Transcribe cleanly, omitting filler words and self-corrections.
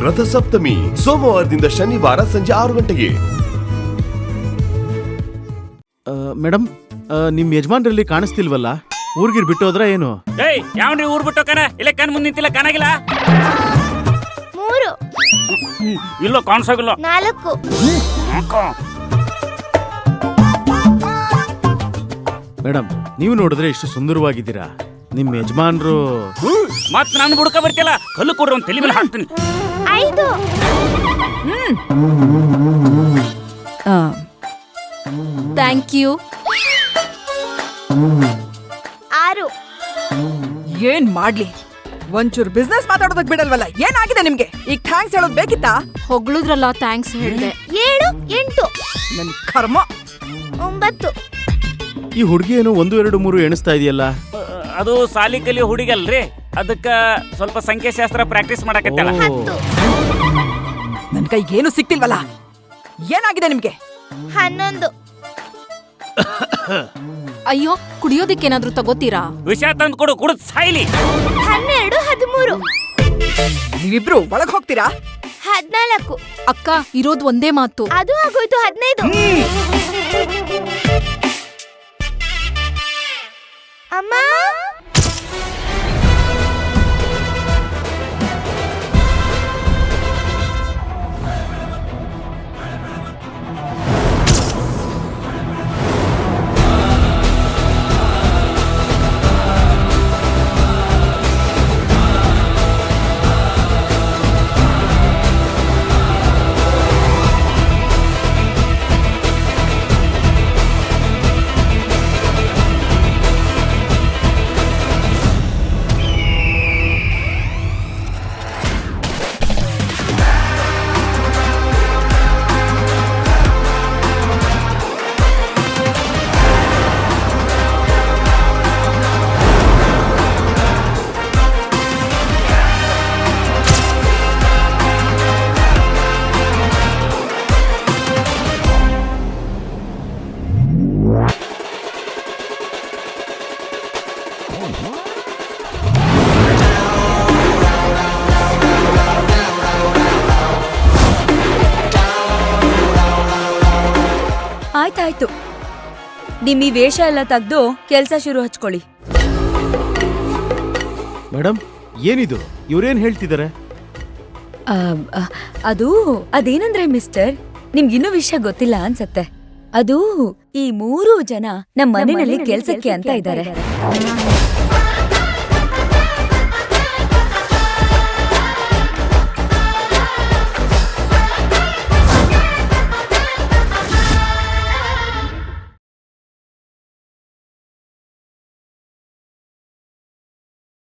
ರಥಸಪ್ತಮಿ ಸೋಮವಾರದಿಂದ ಶನಿವಾರ ಸಂಜೆ 6 ಗಂಟೆಗೆ. ಮೇಡಮ್, ನಿಮ್ ಯಜಮಾನ್ರಲ್ಲಿ ಕಾಣಿಸ್ತಿಲ್ವಲ್ಲ? ಊರ್ಗಿರ್ ಬಿಟ್ಟು ಹೋದ್ರ ಏನು? ಏಯ್, ಯಾವನ್ರಿ ಊರ್ ಬಿಟ್ಟು ಕಣ? ಇಲ್ಲ ಕಣ್ ಮುಂದೆ ನಿಂತಿಲ್ಲ, ಕಾಣಾಗಿಲ್ಲ. 3 ಇಲ್ಲ, ಕಾಣಿಸೋಗಿಲ್ಲ. 4 ಮೇಡಮ್, ನೀವು ನೋಡಿದ್ರೆ ಇಷ್ಟು ಸುಂದರವಾಗಿದ್ದೀರಾ. ನಿಮ್ ಯಜಮಾನ್ರು ಮತ್ ನಾನು ಬುಡ್ಕ ಬರ್ತಿಲ್ಲ, ಕಲ್ಲು ಕೊಡ್ರಿ ಒಂದು ತಲೆ ಮೇಲೆ ಹಾಕ್ತೀನಿ. 5 ಥ್ಯಾಂಕ್ ಯು. 6 ಏನ್ ಮಾಡ್ಲಿ, ಒಂಚೂರು ಬಿಸ್ನೆಸ್ ಮಾತಾಡೋದಕ್ ಬಿಡಲ್ವಲ್ಲ. ಏನಾಗಿದೆ ನಿಮ್ಗೆ? ಈಗ ಥ್ಯಾಂಕ್ಸ್ ಹೇಳೋದ್ ಬೇಕಿತ್ತಾ? ಹೊಗಳಿದ್ರಲ್ಲ, ಥ್ಯಾಂಕ್ಸ್ ಹೇಳ್ದೆ. 7 8 ನನ್ ಕರ್ಮ. 9 ಈ ಹುಡುಗಿ ಏನು 1 2 3 ಎಣಿಸ್ತಾ ಇದೆಯಲ್ಲ? ಅದು ಸಾಲಿ ಕಲಿ ಹುಡುಗಿ ಅಲ್ರಿ, ಅದಕ್ಕ ಸ್ವಲ್ಪ ಸಂಖ್ಯಾಶಾಸ್ತ್ರ ಪ್ರಾಕ್ಟೀಸ್ ಮಾಡಕತ್ತಲ್ಲ. 10 ನನ್ ಕೈಗೆ ಏನು ಸಿಕ್ತಿಲ್ವಲ್ಲ. ಏನಾಗಿದೆ ನಿಮ್ಗೆ? 11 ಅಯ್ಯೋ, ಕುಡಿಯೋದಕ್ಕೇನಾದ್ರೂ ತಗೋತೀರಾ? ವಿಷ ತಂದು ಕೊಡು, ಕುಡಿದ್ ಸಾಯ್ಲಿ. 12 13 ನೀವಿಬ್ರು ಒಳಗ್ ಹೋಗ್ತೀರಾ? 14 ಅಕ್ಕ, ಇರೋದ್ ಒಂದೇ ಮಾತು. ಅದು ಆಗೋಯ್ತು. 15 ಅಮ್ಮ. ಆಯ್ತಾಯ್ತು, ನಿಮ್ ಈ ವೇಷ ಎಲ್ಲ ತೆಗ್ದು ಕೆಲ್ಸ ಶುರು ಹಚ್ಕೊಳ್ಳಿ. ಮೇಡಮ್, ಏನಿದು? ಇವ್ರೇನ್ ಹೇಳ್ತಿದ್ದಾರೆ? ಅದೇನಂದ್ರೆ ಮಿಸ್ಟರ್, ನಿಮ್ಗಿನ್ನೂ ವಿಷಯ ಗೊತ್ತಿಲ್ಲ ಅನ್ಸತ್ತೆ. ಅದು ಈ 3 ಜನ ನಮ್ಮ ಮನೆಯಲ್ಲಿ ಕೆಲ್ಸಕ್ಕೆ ಅಂತ ಇದ್ದಾರೆ.